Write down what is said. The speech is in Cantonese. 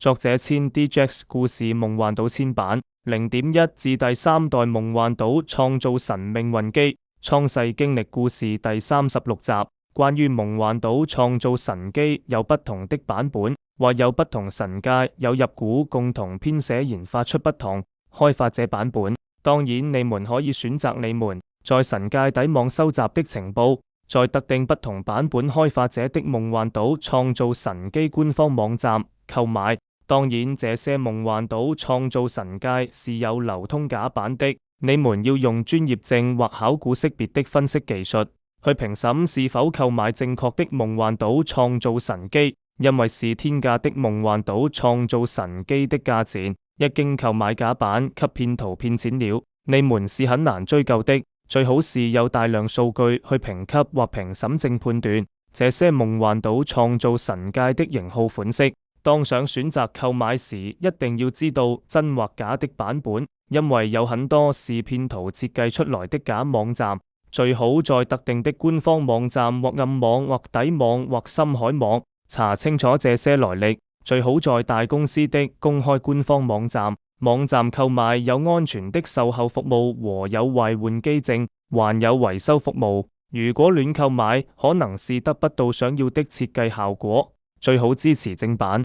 作者簽 DJAX 故事夢幻島千版0.1至第3代夢幻島創造神命運機創世經歷故事第36集。關於夢幻島創造神機有不同的版本，或有不同神界有入股共同編寫研發出不同開發者版本。當然你們可以選擇你們在神界底網收集的情報，在特定不同版本開發者的夢幻島創造神機官方網站購買。當然這些夢幻島創造神界是有流通假版的，你們要用專業證或考古識別的分析技術去評審是否購買正確的夢幻島創造神機，因為是天價的夢幻島創造神機的價錢，一經購買假版給騙徒騙錢了，你們是很難追究的。最好是有大量數據去評級或評審正判斷這些夢幻島創造神界的型號款式。當想選擇購買時，一定要知道真或假的版本，因為有很多是騙徒設計出來的假網站。最好在特定的官方網站或暗網或底網或深海網查清楚這些來歷。最好在大公司的公開官方網站購買有安全的售後服務和有壞換機證，還有維修服務。如果亂購買，可能是得不到想要的設計效果。最好支持正版。